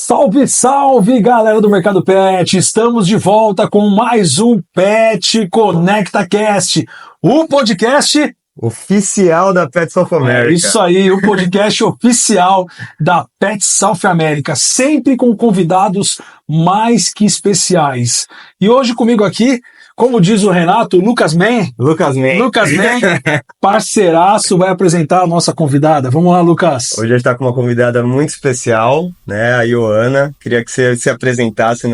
Salve, salve, galera do Mercado Pet! Estamos de volta com mais um Pet Conecta Cast, o podcast oficial da Pet South America. Isso aí, o podcast oficial da Pet South America, sempre com convidados mais que especiais. E hoje comigo aqui, como diz o Renato, Lucas Man, parceiraço, vai apresentar a nossa convidada. Vamos lá, Lucas. Hoje a gente está com uma convidada muito especial, né, a Ioana. Queria que você se apresentasse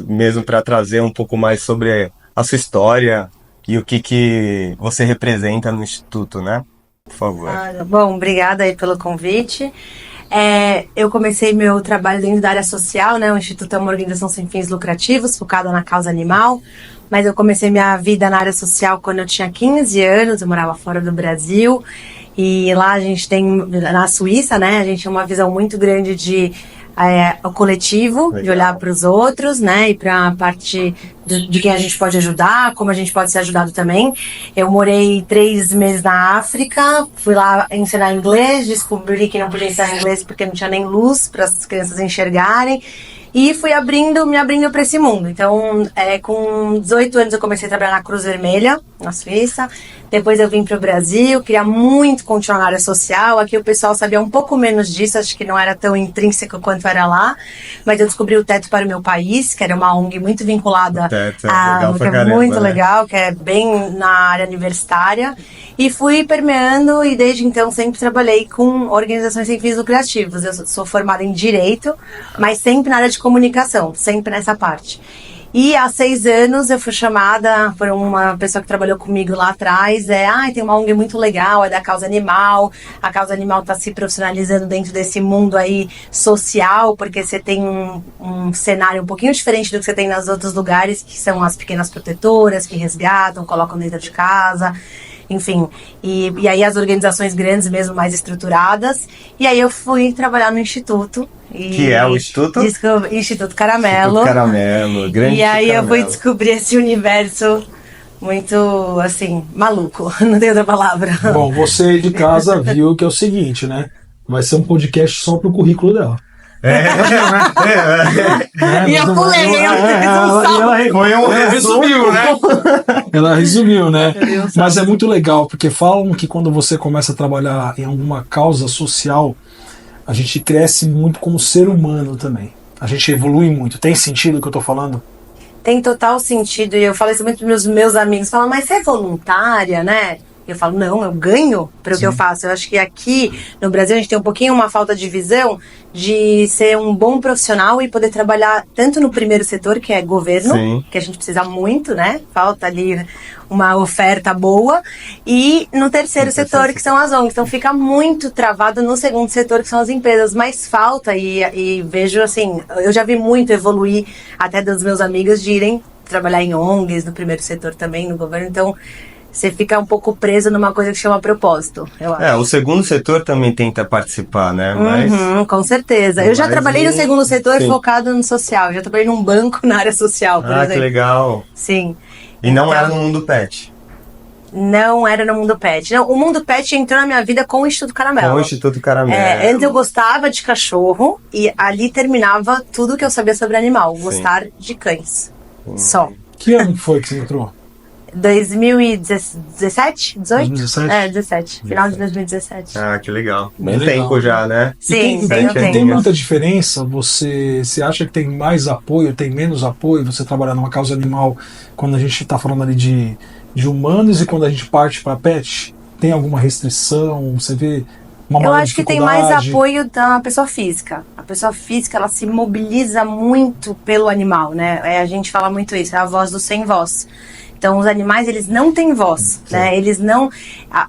mesmo para trazer um pouco mais sobre a sua história e o que você representa no Instituto, né? Por favor. Bom, obrigada aí pelo convite. Eu comecei meu trabalho dentro da área social, né? O Instituto é uma organização sem fins lucrativos, focada na causa animal. Mas eu comecei minha vida na área social quando eu tinha 15 anos, eu morava fora do Brasil. E lá a gente tem, na Suíça, né? A gente tem uma visão muito grande de o coletivo, legal, de olhar para os outros, né? E para a parte de quem a gente pode ajudar, como a gente pode ser ajudado também. Eu morei 3 meses na África, fui lá ensinar inglês, descobri que não podia ensinar inglês porque não tinha nem luz para as crianças enxergarem. E fui me abrindo para esse mundo. Então, com 18 anos eu comecei a trabalhar na Cruz Vermelha, na Suíça. Depois eu vim para o Brasil, queria muito continuar na área social. Aqui o pessoal sabia um pouco menos disso, acho que não era tão intrínseco quanto era lá. Mas eu descobri o Teto para o Meu País, que era uma ONG muito vinculada legal pra caramba, muito legal, que é bem na área universitária. E fui permeando e desde então sempre trabalhei com organizações sem fins lucrativos. Eu sou formada em Direito, mas sempre na área de comunicação, sempre nessa parte. E há 6 anos eu fui chamada por uma pessoa que trabalhou comigo lá atrás. Tem uma ONG muito legal, é da causa animal. A causa animal está se profissionalizando dentro desse mundo aí social, porque você tem um cenário um pouquinho diferente do que você tem nos outros lugares, que são as pequenas protetoras que resgatam, colocam dentro de casa. Enfim, e aí as organizações grandes mesmo, mais estruturadas. E aí eu fui trabalhar no Instituto. Que é o Instituto? Instituto Caramelo. Instituto Caramelo, grande. E aí Caramelo. Eu fui descobrir esse universo muito, assim, maluco. Não tem outra palavra. Bom, você de casa viu que é o seguinte, né? Vai ser um podcast só pro currículo dela. E eu pulei, ela resumiu, né? Ela resumiu, né? Mas é muito legal, porque falam que quando você começa a trabalhar em alguma causa social, a gente cresce muito como ser humano também. A gente evolui muito. Tem sentido o que eu tô falando? Tem total sentido. E eu falo isso muito para os meus amigos. Falam, mas você é voluntária, né? Eu falo, não, eu ganho pelo que eu faço. Eu acho que aqui no Brasil a gente tem um pouquinho uma falta de visão de ser um bom profissional e poder trabalhar tanto no primeiro setor, que é governo, sim, que a gente precisa muito, né? Falta ali uma oferta boa. E no terceiro setor, que são as ONGs. Então fica muito travado no segundo setor, que são as empresas. Mas falta, e vejo assim, eu já vi muito evoluir até dos meus amigos de irem trabalhar em ONGs, no primeiro setor também, no governo. Então você fica um pouco preso numa coisa que chama propósito, eu acho. O segundo setor também tenta participar, né? Mas com certeza. Eu já trabalhei no segundo setor, sim, focado no social. Eu já trabalhei num banco na área social, por exemplo. Que legal. Sim. E não era no mundo pet? Não era no mundo pet. Não, o mundo pet entrou na minha vida com o Instituto Caramelo. Com o Instituto Caramelo. Antes eu gostava de cachorro e ali terminava tudo que eu sabia sobre animal. Gostar de cães. Só. Que ano foi que você entrou? 2017? 18? 2017? 17. Final de 2017. Que legal. Bem Bem legal, tempo já, né? Sim, tem muita diferença? Você acha que tem mais apoio, tem menos apoio? Você trabalhar numa causa animal, quando a gente está falando ali de humanos e quando a gente parte para pet? Tem alguma restrição? Você vê uma maior dificuldade? Eu acho que tem mais apoio da pessoa física. A pessoa física, ela se mobiliza muito pelo animal, né? A gente fala muito isso, é a voz do sem voz. Então, os animais, eles não têm voz, né? Eles não...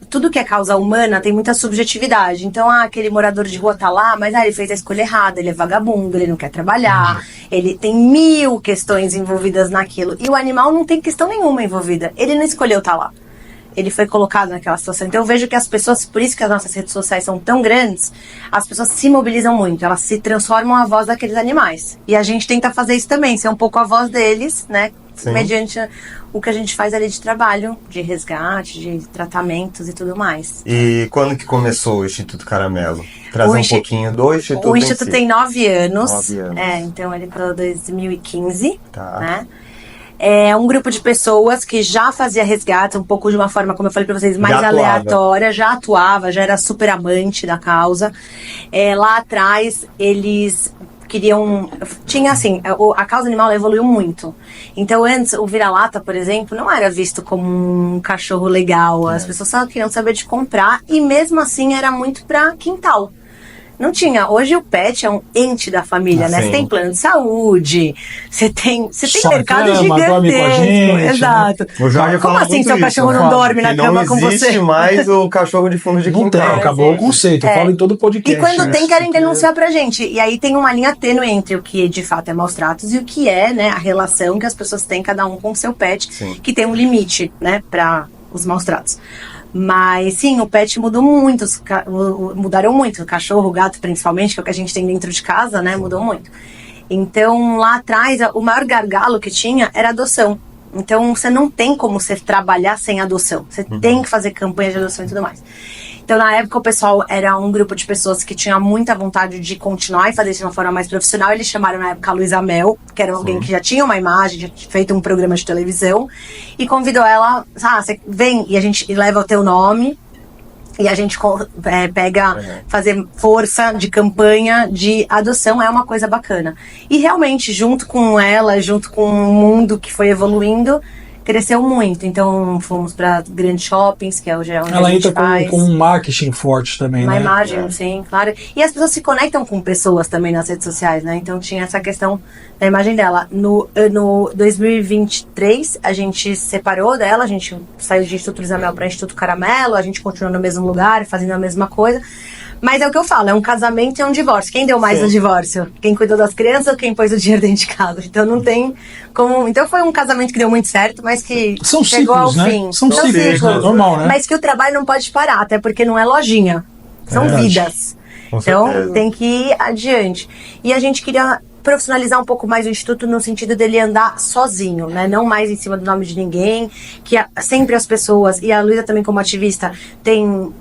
tudo que é causa humana tem muita subjetividade. Então, aquele morador de rua tá lá, mas ele fez a escolha errada, ele é vagabundo, ele não quer trabalhar, ele tem 1000 questões envolvidas naquilo. E o animal não tem questão nenhuma envolvida. Ele não escolheu estar lá. Ele foi colocado naquela situação. Então eu vejo que as pessoas, por isso que as nossas redes sociais são tão grandes, as pessoas se mobilizam muito, elas se transformam a voz daqueles animais. E a gente tenta fazer isso também, ser um pouco a voz deles, né? mediante o que a gente faz ali de trabalho, de resgate, de tratamentos e tudo mais. E quando que começou o Instituto Caramelo? Trazer um pouquinho do Instituto. O Instituto tem 9 anos. 9 anos. Então ele foi em 2015, Tá. né? É um grupo de pessoas que já fazia resgate, um pouco de uma forma, como eu falei pra vocês, mais aleatória, já atuava, já era super amante da causa. Lá atrás, eles queriam... Tinha assim, a causa animal evoluiu muito. Então antes, o vira-lata, por exemplo, não era visto como um cachorro legal. As pessoas só queriam saber de comprar e mesmo assim era muito pra quintal. Não tinha. Hoje o pet é um ente da família, né? Você tem plano de saúde, você tem mercado gigantesco. Exato. O Jorge Como assim seu cachorro não dorme na cama com você? Não existe mais o cachorro de fundo de quintal. Não tem, acabou o conceito. Eu falo em todo podcast. E quando tem, querem denunciar pra gente. E aí tem uma linha tênue entre o que de fato é maus tratos e o que é, né, a relação que as pessoas têm cada um com o seu pet, que tem um limite, né, pra os maus tratos. Mas sim, o pet mudou muito, mudaram muito. O cachorro, o gato principalmente, que é o que a gente tem dentro de casa, né? Mudou muito. Então lá atrás, o maior gargalo que tinha era a adoção. Então você não tem como você trabalhar sem adoção. Você tem que fazer campanha de adoção e tudo mais. Então na época o pessoal era um grupo de pessoas que tinha muita vontade de continuar e fazer isso de uma forma mais profissional. Eles chamaram na época a Luísa Mel, que era alguém que já tinha uma imagem, já tinha feito um programa de televisão, e convidou ela, você vem e a gente leva o teu nome e a gente fazer força de campanha de adoção é uma coisa bacana. E realmente, junto com ela, junto com o mundo que foi evoluindo, cresceu muito. Então fomos para grandes shoppings, que é onde ela a gente entra faz. com um marketing forte também, uma né? imagem, sim, claro. E as pessoas se conectam com pessoas também nas redes sociais, né? Então tinha essa questão da imagem dela. No 2023, a gente separou dela, a gente saiu de Instituto Luísa Mel para Instituto Caramelo, a gente continuou no mesmo lugar, fazendo a mesma coisa. Mas é o que eu falo, é um casamento e um divórcio. Quem deu mais no divórcio? Quem cuidou das crianças ou quem pôs o dinheiro dentro de casa? Então não tem como... Então foi um casamento que deu muito certo, mas que são chegou ciclos, ao né? fim. São ciclos, né? Normal, né? Mas que o trabalho não pode parar, até porque não é lojinha. São vidas. Então tem que ir adiante. E a gente queria profissionalizar um pouco mais o Instituto no sentido dele andar sozinho, né? Não mais em cima do nome de ninguém, que sempre as pessoas, e a Luísa também como ativista, tem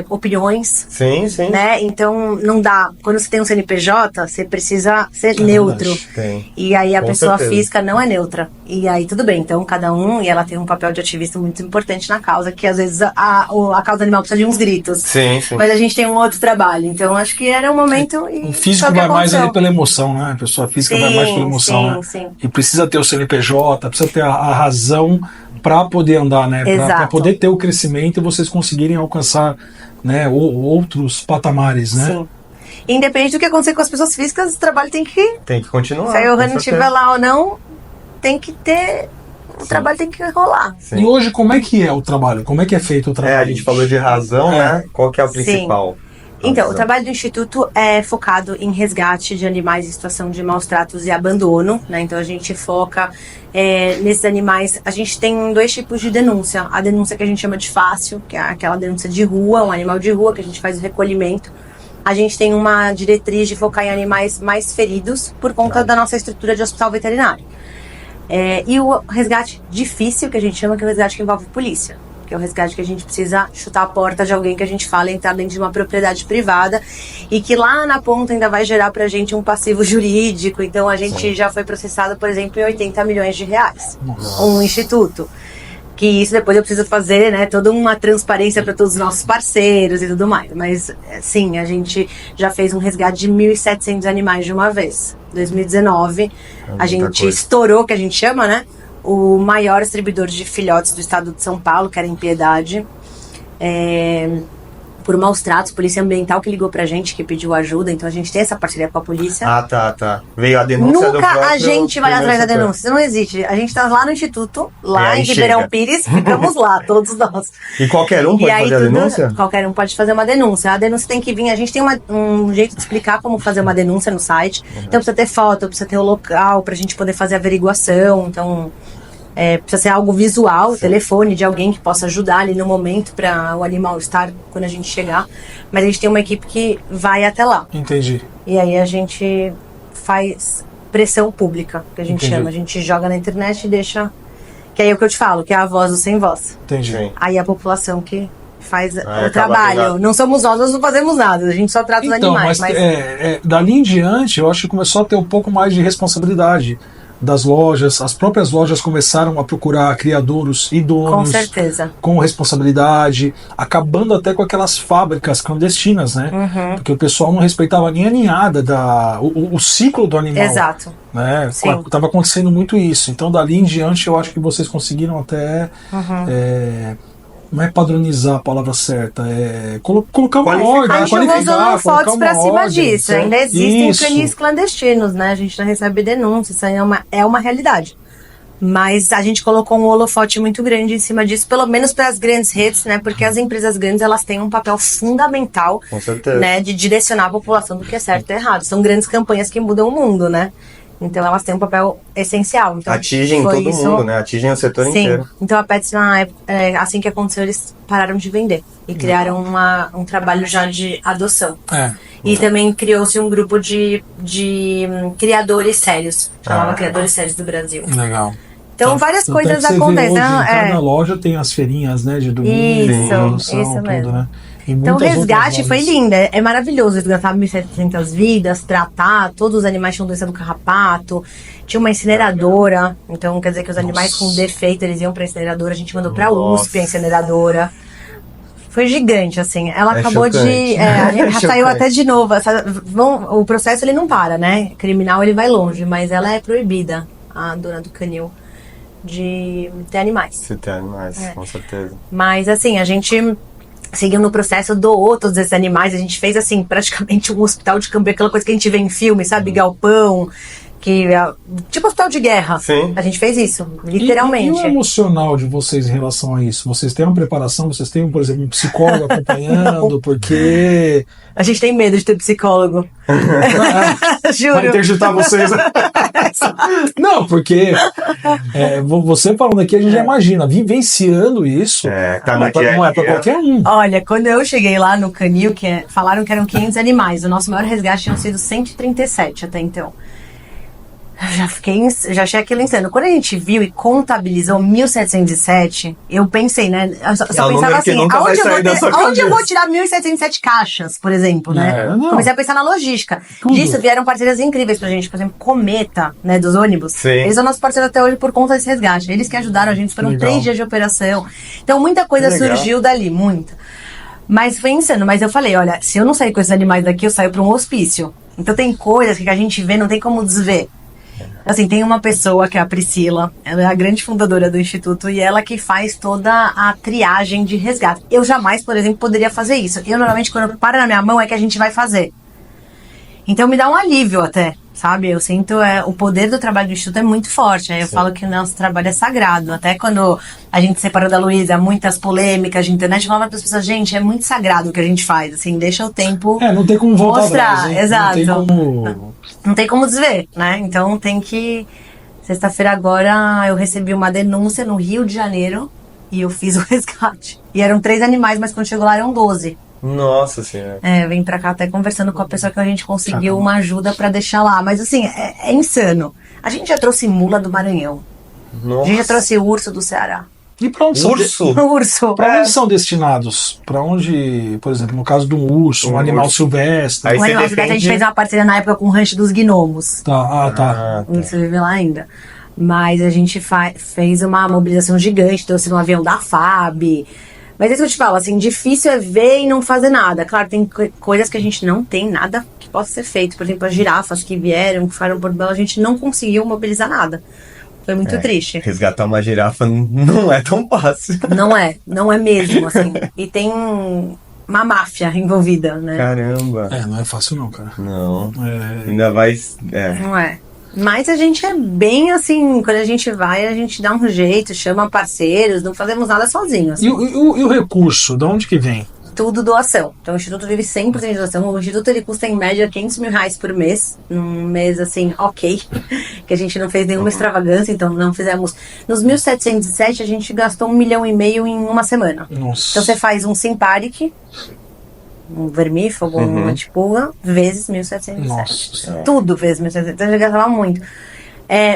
opiniões. Sim, sim. Né? Então não dá, quando você tem um CNPJ, você precisa ser neutro. Tem. E aí a Com pessoa certeza. física não é neutra. E aí tudo bem, então cada um, e ela tem um papel de ativista muito importante na causa, que às vezes a causa animal precisa de uns gritos. Sim, sim. Mas a gente tem um outro trabalho, então acho que era um momento. E o físico foi o que vai mais aconteceu. ali pela emoção, né? A pessoa física vai mais pela emoção, né? Sim. E precisa ter o CNPJ, precisa ter a razão para poder andar, né? Para poder ter o crescimento e vocês conseguirem alcançar, né, outros patamares, né? Sim. Independente do que acontecer com as pessoas físicas, o trabalho tem que continuar. Se a Ohana estiver lá ou não, tem que ter. O trabalho tem que rolar. Sim. E hoje, como é que é o trabalho? Como é que é feito o trabalho? A gente falou de razão, né? Qual que é a principal? Então, o trabalho do Instituto é focado em resgate de animais em situação de maus tratos e abandono, né? Então a gente foca nesses animais. A gente tem 2 tipos de denúncia. A denúncia que a gente chama de fácil, que é aquela denúncia de rua, um animal de rua, que a gente faz o recolhimento. A gente tem uma diretriz de focar em animais mais feridos por conta da nossa estrutura de hospital veterinário. E o resgate difícil, que a gente chama, que é o resgate que envolve polícia. Que é o resgate que a gente precisa chutar a porta de alguém que a gente fala entrar dentro de uma propriedade privada e que lá na ponta ainda vai gerar pra gente um passivo jurídico. Então a gente já foi processado, por exemplo, em 80 milhões de reais. Um instituto. Que isso depois eu preciso fazer, né, toda uma transparência para todos os nossos parceiros e tudo mais. Mas, sim, a gente já fez um resgate de 1.700 animais de uma vez. 2019, a gente estourou, que a gente chama, né, o maior distribuidor de filhotes do estado de São Paulo, que era em Piedade. Por maus tratos, polícia ambiental que ligou pra gente, que pediu ajuda, então a gente tem essa parceria com a polícia. Tá. Veio a denúncia do próprio... Nunca a gente vai atrás da denúncia, não existe. A gente tá lá no Instituto, lá em Ribeirão Pires, ficamos lá, todos nós. E qualquer um pode fazer a denúncia? Qualquer um pode fazer uma denúncia. A denúncia tem que vir, a gente tem um jeito de explicar como fazer uma denúncia no site. Então precisa ter foto, precisa ter o local pra gente poder fazer a averiguação, então... precisa ser algo visual, telefone de alguém que possa ajudar ali no momento para o animal estar quando a gente chegar. Mas a gente tem uma equipe que vai até lá. Entendi. E aí a gente faz pressão pública, que a gente Entendi. chama. A gente joga na internet e deixa... Que aí é o que eu te falo, que é a voz do sem voz. Entendi. Sim. Aí a população que faz Aí o acaba trabalho. pegando. Não somos nós não fazemos nada. A gente só trata os Então, animais. mas dali em diante, eu acho que começou a ter um pouco mais de responsabilidade das lojas. As próprias lojas começaram a procurar criadouros Com idôneos, certeza. com responsabilidade, acabando até com aquelas fábricas clandestinas, né? Uhum. Porque o pessoal não respeitava nem a ninhada, o ciclo do animal. Exato. Né? Sim. Tava acontecendo muito isso. Então, dali em diante, eu acho que vocês conseguiram até... não é padronizar a palavra certa, é colocar uma Qualificar. ordem, A gente não qualificar, usou fotos colocar pra uma cima ordem, disso. certo? Ainda existem Isso. canis clandestinos, né? A gente não recebe denúncia. Isso aí é uma realidade. Mas a gente colocou um holofote muito grande em cima disso, pelo menos para as grandes redes, né? Porque as empresas grandes, elas têm um papel fundamental, Com certeza. né? De direcionar a população do que é certo e errado. São grandes campanhas que mudam o mundo, né? Então elas têm um papel essencial. Então, Atingem foi todo isso. mundo, né? Atingem o setor Sim. inteiro. Então a Pets, na época, assim que aconteceu, eles pararam de vender. E criaram um trabalho já de adoção. E também criou-se um grupo de criadores sérios. Chamava Criadores Sérios do Brasil. Legal. Então várias Tanto é coisas que você vê acontecem. hoje, Não, em cada loja tem as feirinhas, né, de domingo, Isso tudo, mesmo. né? E Então o muitas resgate outras foi lojas. lindo, é maravilhoso resgatar 1.700 vidas, tratar, todos os animais tinham doença do carrapato, tinha uma incineradora, então quer dizer que os animais com defeito eles iam pra incineradora, a gente mandou pra Nossa. USP a incineradora. Foi gigante, assim. Ela É acabou chocante. já saiu Chocante. até de novo. O processo ele não para, né? Criminal ele vai longe, mas ela é proibida, a dona do canil, de ter animais. Se tem animais, com certeza. Mas assim, a gente seguiu no processo, doou todos esses animais. A gente fez assim, praticamente um hospital de campo, aquela coisa que a gente vê em filme, sabe? Galpão, tipo hospital de guerra. Sim. A gente fez isso, E literalmente. o emocional de vocês em relação a isso? Vocês têm uma preparação? Vocês têm, por exemplo, um psicólogo acompanhando? Porque... A gente tem medo de ter psicólogo. Vai Juro. interditar vocês. Não, porque você falando aqui, a gente já imagina, vivenciando isso, Tá não no dia a é pra dia. qualquer um. Olha, quando eu cheguei lá no canil, falaram que eram 500 animais. O nosso maior resgate tinham sido 137 até então. Já achei aquilo insano. Quando a gente viu e contabilizou 1.707, eu pensei, né? Eu só um pensava número que assim, nunca vai sair da sua aonde eu vou cabeça? tirar 1.707 caixas, por exemplo, né? Não. Comecei a pensar na logística. Tudo. Disso vieram parceiras incríveis pra gente. Por exemplo, Cometa, né, dos ônibus. Sim. Eles são nossos parceiros até hoje por conta desse resgate. Eles que ajudaram a gente, foram Legal. 3 dias de operação. Então muita coisa Legal. surgiu dali, muita. Mas foi insano. Mas eu falei, olha, se eu não sair com esses animais daqui, eu saio pra um hospício. Então tem coisas que a gente vê, não tem como desver. Assim, tem uma pessoa que é a Priscila, ela é a grande fundadora do Instituto e ela que faz toda a triagem de resgate. Eu jamais, por exemplo, poderia fazer isso. Eu, normalmente, quando para na minha mão, é que a gente vai fazer. Então, me dá um alívio até, sabe? Eu sinto, o poder do trabalho do Instituto é muito forte. Aí eu falo que o nosso trabalho é sagrado. Até quando a gente separou da Luísa, muitas polêmicas de internet, eu falava para as pessoas, gente, é muito sagrado o que a gente faz. Assim, deixa o tempo Não tem como voltar mostrar. atrás, hein? Exato. Não tem como... Não tem como desver, né? Então tem que... Sexta-feira agora eu recebi uma denúncia no Rio de Janeiro e eu fiz o resgate. E eram 3 animais, mas quando chegou lá eram 12. Nossa senhora. Vim pra cá até conversando com a pessoa que a gente conseguiu uma ajuda pra deixar lá. Mas assim, é insano. A gente já trouxe mula do Maranhão. Nossa. A gente já trouxe urso do Ceará. E pra onde são... Urso? Urso. Pra onde são destinados? Pra onde, por exemplo, no caso de um urso, um animal urso. silvestre? Aí O você animal silvestre, a gente defende- fez uma parceria na época com o Rancho dos Gnomos. Tá. O urso vive lá ainda. Mas a gente fez uma mobilização gigante, trouxe no avião da FAB. Mas é isso que eu te falo, assim, difícil é ver e não fazer nada. Claro, tem coisas que a gente não tem nada que possa ser feito. Por exemplo, as girafas que vieram, que foram por Belo, a gente não conseguiu mobilizar nada. Foi muito triste. Resgatar uma girafa não é tão fácil. Não é mesmo, assim. E tem uma máfia envolvida, né? Caramba. Não é fácil não, cara. Não. Ainda vai. Não é. Mas a gente é bem assim, quando a gente vai, a gente dá um jeito, chama parceiros, não fazemos nada sozinhos. E o recurso, de onde que vem? Tudo doação. Então o Instituto vive 100% de doação. O Instituto ele custa em média R$500 mil por mês. Num mês assim, ok. Que a gente não fez nenhuma extravagância, então não fizemos. Nos 1.707 a gente gastou 1,5 milhão em uma semana. Nossa. Então você faz um Simparic, um vermífugo, uma antipulga, vezes 1.707. Nossa. Tudo vezes 1.707. Então a gente gastava muito.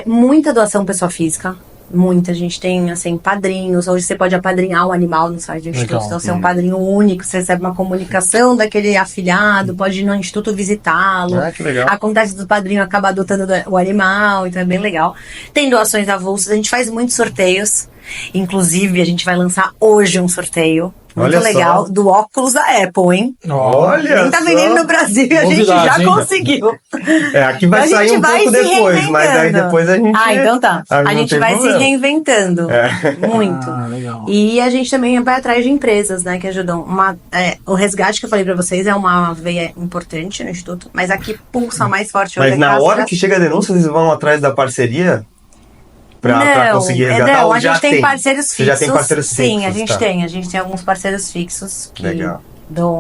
Muita doação pessoa física. Muita. A gente tem, assim, padrinhos. Hoje você pode apadrinhar o animal no site do Instituto. Legal. Então você é um padrinho único, você recebe uma comunicação daquele afilhado, pode ir no Instituto visitá-lo. Ah, que legal. Acontece do padrinho acabar adotando o animal, então é bem legal. Tem doações avulsas, a gente faz muitos sorteios. Inclusive, a gente vai lançar hoje um sorteio. Muito Olha legal, só. do óculos da Apple, hein? Olha Quem tá só. vendendo no Brasil, a gente Novidade, já hein? conseguiu. Aqui vai A sair gente um vai pouco se depois, mas aí reinventando. depois a gente... Então tá. Ah, A não gente tem vai se problema. reinventando. Muito. Ah, legal. E a gente também vai atrás de empresas, né, que ajudam. O resgate que eu falei pra vocês é uma veia importante no Instituto, mas a que pulsa mais forte hoje Mas é na hora castração. que chega a denúncia, vocês vão atrás da parceria? Pra conseguir resgatar? Não, ou a já gente tem parceiros Você fixos. já tem parceiros fixos? Sim, a gente tá. tem. A gente tem alguns parceiros fixos que Legal.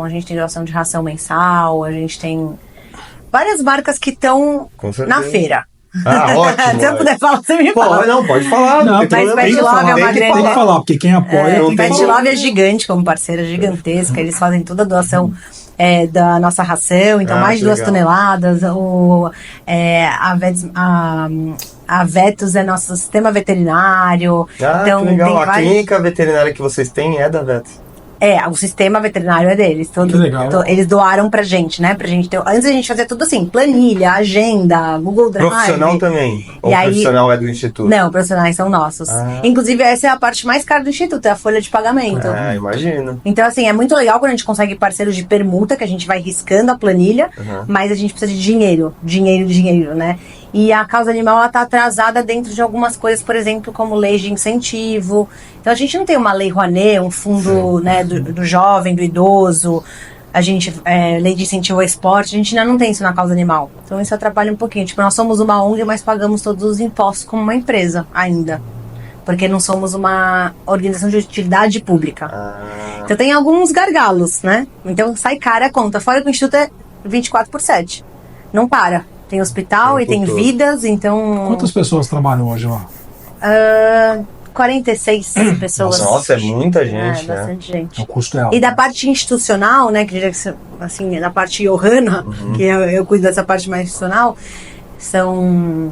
a gente tem doação de ração mensal, a gente tem várias marcas que estão Com certeza. na feira. Ah, ótimo. Se eu puder falar, você me fala. Não, pode falar. Não, tem mas problema. Pet Tem que Love falar, é uma tem que grande- Tem que falar. falar, porque quem apoia não tem que tem Pet falar. Love é gigante como parceira, gigantesca. Eles fazem toda a doação da nossa ração, então Ah, mais de que 2 legal. toneladas. A Vetus é nosso sistema veterinário. Ah, então, que legal. tem A vários- clínica veterinária que vocês têm é da Vetus. o sistema veterinário é deles. Que legal. Eles doaram pra gente, né? Pra gente ter. Antes a gente fazia tudo assim: planilha, agenda, Google Drive. Profissional também? Ou aí- profissional é do Instituto? Não, profissionais são nossos. Ah. Inclusive, essa é a parte mais cara do Instituto, é a folha de pagamento. Ah, imagino. Então, assim, é muito legal quando a gente consegue parceiros de permuta, que a gente vai riscando a planilha, mas a gente precisa de dinheiro, né? E a causa animal, ela tá atrasada dentro de algumas coisas, por exemplo, como leis de incentivo. Então, a gente não tem uma lei Rouanet, um fundo, né, do jovem, do idoso, lei de incentivo ao esporte, a gente ainda não tem isso na causa animal. Então, isso atrapalha um pouquinho. Tipo, nós somos uma ONG, mas pagamos todos os impostos como uma empresa ainda. Porque não somos uma organização de utilidade pública. Então tem alguns gargalos, né? Então sai cara a conta. Fora que o Instituto é 24/7. Não para. Tem hospital Tempo e tem todo. vidas, então... Quantas pessoas trabalham hoje lá? 46 pessoas. Nossa, é muita gente, né? bastante gente. O custo é alto. E da parte institucional, né, que diria que, assim, da parte Johanna, que eu cuido dessa parte mais institucional, são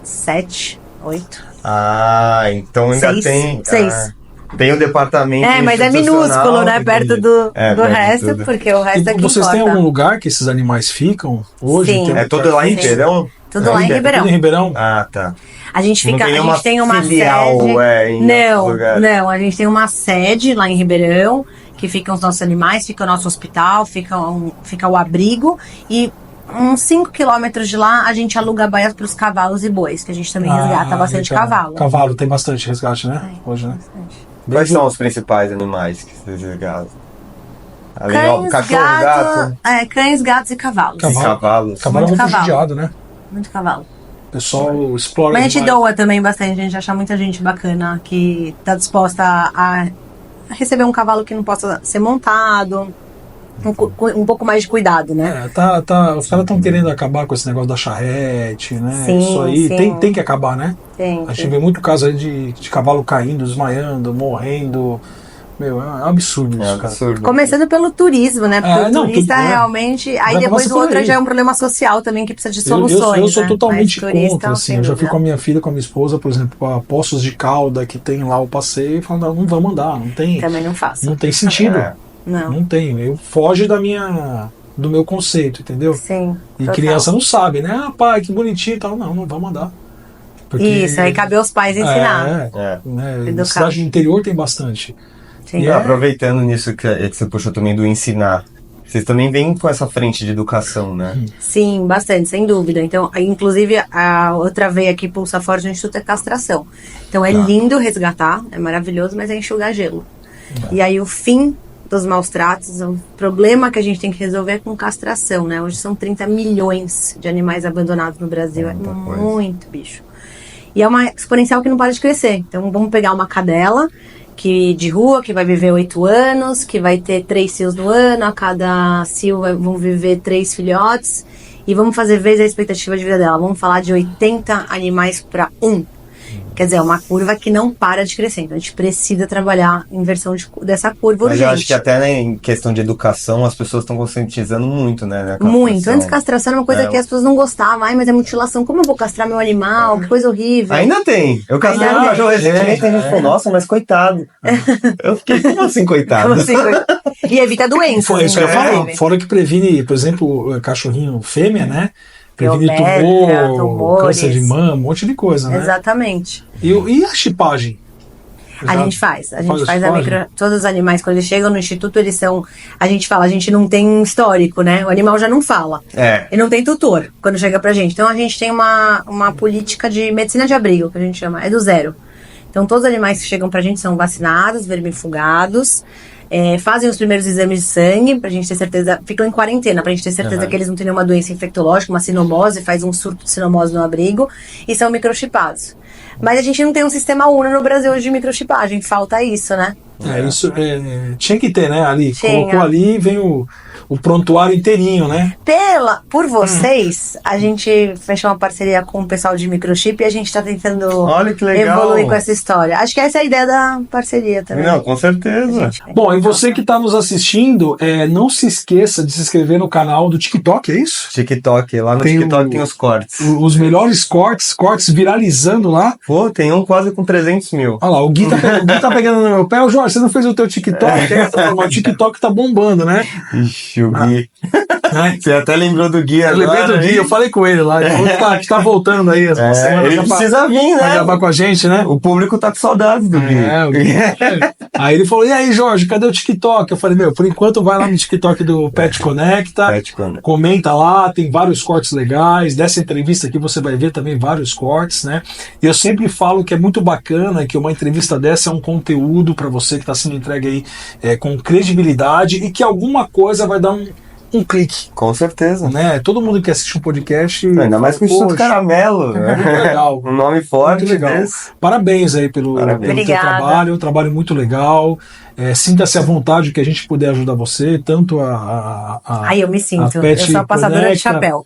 7, 8. Ah, então ainda 6. tem... 6. Tem o departamento Mas é institucional, minúsculo, né, entendi. perto do perto de resto, tudo. porque o resto é E que vocês têm importa. algum lugar que esses animais ficam hoje? Sim. Tem um É tudo lá em Sim. Ribeirão? Tudo lá em Ribeirão. Tudo em Ribeirão? Ah, tá. A gente Não fica, tem a nenhuma gente tem uma filial, sede. em outro lugar. Não, a gente tem uma sede lá em Ribeirão, que ficam os nossos animais, fica o nosso hospital, fica o abrigo e uns 5 quilômetros de lá a gente aluga baias para os cavalos e bois, que a gente também resgata bastante legal. cavalo. Cavalo, tem bastante resgate, né? Hoje, né? Quais são os principais animais que vocês resgatam? Além do Cães, cachorro, gato cães, gatos e cavalos. e cavalos. Cavalo é Muito muito cavalo. judiado, né? Muito cavalo. O pessoal explora Mas a gente demais. doa também bastante, a gente acha muita gente bacana que tá disposta a receber um cavalo que não possa ser montado, um pouco mais de cuidado, né? Os caras estão querendo acabar com esse negócio da charrete, né? Sim, Isso aí sim. tem que acabar, né? Tem. A gente vê muito caso aí de cavalo caindo, desmaiando, morrendo. Meu, é um absurdo É isso, cara. absurdo. Começando pelo turismo, né? Porque o não, turista tudo, né? realmente. Aí Já depois começa o por outro aí. já é um problema social também que precisa de Eu soluções. sou né? totalmente Mas turista, contra, assim. sem Eu já fui dúvida. com a minha filha, com a minha esposa, por exemplo, para Poços de Calda, que tem lá o passeio, e falo, não vamos andar, não tem Também não faço. sentido. É. Não. Não tem. Foge do meu conceito, entendeu? Sim. E total. criança não sabe, né? Ah, pai, que bonitinho e tal. Não vamos andar. Porque- Isso, aí cabe aos pais ensinar. É. Né? Educar. Cidade do interior tem bastante. Sim. E aproveitando nisso que você puxou também do ensinar, vocês também vêm com essa frente de educação, né? Sim, bastante, sem dúvida. Então, inclusive, a outra veia que pulsa forte no Instituto é castração. Então, é lindo resgatar, é maravilhoso, mas é enxugar gelo. E aí, o fim dos maus tratos, o problema que a gente tem que resolver é com castração, né? Hoje são 30 milhões de animais abandonados no Brasil. Muita É coisa. muito bicho. E é uma exponencial que não para de crescer. Então, vamos pegar uma cadela de rua, que vai viver 8 anos, que vai ter 3 cios no ano, a cada cio vão viver 3 filhotes, e vamos fazer vezes a expectativa de vida dela. Vamos falar de 80 animais para 1. Quer dizer, é uma curva que não para de crescer. Então a gente precisa trabalhar em inversão dessa curva urgente. Mas eu acho que até em questão de educação as pessoas estão conscientizando muito, né? Muito. Antes castração era uma coisa que as pessoas não gostavam. Ai, mas é mutilação. Como eu vou castrar meu animal? Que coisa horrível. Ainda tem. Eu castrei um cachorro recentemente e tem gente falou, nossa, mas coitado. Eu fiquei, como assim, coitado? Como assim, coitado? E evita doenças. Foi isso que eu ia falar. inclusive. Fora que previne, por exemplo, cachorrinho fêmea, né? Previne Piométria, tumor, tumores. câncer de mama, um monte de coisa, né? Exatamente. E a chipagem? A gente faz. A gente faz a chipagem? todos os animais, quando eles chegam no instituto, eles são. A gente fala, a gente não tem histórico, né? O animal já não fala. E não tem tutor quando chega pra gente. Então a gente tem uma política de medicina de abrigo, que a gente chama, é do zero. Então todos os animais que chegam pra gente são vacinados, vermifugados. Fazem os primeiros exames de sangue pra gente ter certeza, ficam em quarentena pra gente ter certeza que eles não têm nenhuma doença infectológica, uma sinomose, faz um surto de sinomose no abrigo e são microchipados. Mas a gente não tem um sistema único no Brasil hoje de microchipagem, falta isso, né? Isso tinha que ter, né? Ali, Tinha. colocou ali e vem o prontuário inteirinho, né? Por vocês, a gente fechou uma parceria com o pessoal de microchip e a gente tá tentando Olha que legal. evoluir com essa história. Acho que essa é a ideia da parceria também. Não, com certeza. Bom, e você que está nos assistindo, não se esqueça de se inscrever no canal do TikTok, é isso? TikTok, lá no Tem TikTok tem os cortes. Os melhores cortes viralizando lá. Pô, tem um quase com 300 mil. Olha lá, o Gui tá pegando no meu pé. Ô, Jorge, você não fez o teu TikTok? Mas o TikTok tá bombando, né? Ixi, o Gui. Você até lembrou do Gui Eu agora. lembrei do Gui, eu falei com ele lá. Ele falou que tá voltando aí. Essa semana ele já precisa vir, pra né? gravar com a gente, né? O público tá com saudades do Gui. O Gui. Aí ele falou, e aí, Jorge, cadê o TikTok? Eu falei, por enquanto vai lá no TikTok do Pet Conecta. Pet Conecta. Comenta lá, tem vários cortes legais. Dessa entrevista aqui você vai ver também vários cortes, né? E eu sempre falo que é muito bacana que uma entrevista dessa é um conteúdo para você que está sendo entregue aí com credibilidade e que alguma coisa vai dar um clique. Com certeza. Né? Todo mundo que assiste um podcast. Ainda mais com o Instituto poxa, Caramelo. é muito legal. Um nome forte. Muito legal. Desse. Parabéns aí pelo teu trabalho, um trabalho muito legal. Sinta-se à vontade que a gente puder ajudar você, tanto Aí eu me sinto, eu sou a passadora de chapéu.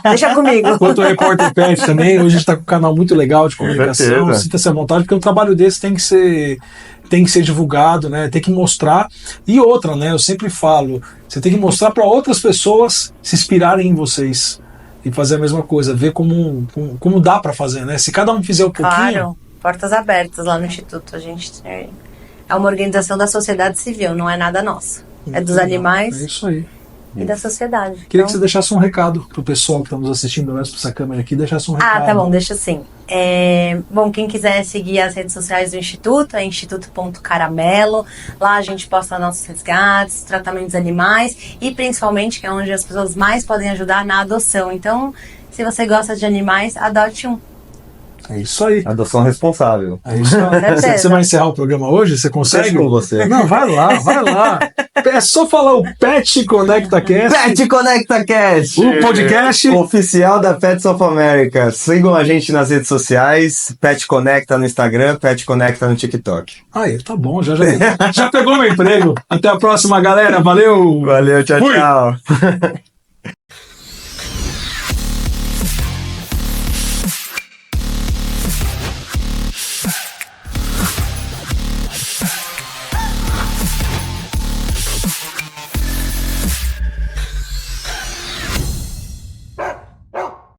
Deixa comigo. Quanto o Repórter Pet também, hoje a gente está com um canal muito legal de comunicação. Sinta-se à vontade, porque um trabalho desse tem que ser divulgado, né? Tem que mostrar. E outra, né? Eu sempre falo, você tem que mostrar para outras pessoas se inspirarem em vocês e fazer a mesma coisa, ver como dá para fazer, né? Se cada um fizer um pouquinho. Claro, portas abertas lá no Instituto. A gente é uma organização da sociedade civil, não é nada nosso. É dos animais. É isso aí. E da sociedade. Queria que você deixasse um recado pro pessoal que está nos assistindo, olha para essa câmera aqui, deixasse um recado. Tá bom, deixa assim. Bom, quem quiser seguir as redes sociais do Instituto, é instituto.caramelo. Lá a gente posta nossos resgates, tratamentos animais e principalmente, que é onde as pessoas mais podem ajudar, na adoção. Então, se você gosta de animais, adote um. É isso aí. Adoção responsável. É isso aí. Você vai encerrar o programa hoje? Você consegue? Deixa com você. Não, vai lá. É só falar o Pet Conecta Cast. Pet Conecta Cast. O podcast oficial da Pets of America. Sigam a gente nas redes sociais. Pet Conecta no Instagram, Pet Conecta no TikTok. Aí, tá bom. Já pegou meu emprego. Até a próxima, galera. Valeu. Valeu, tchau, tchau.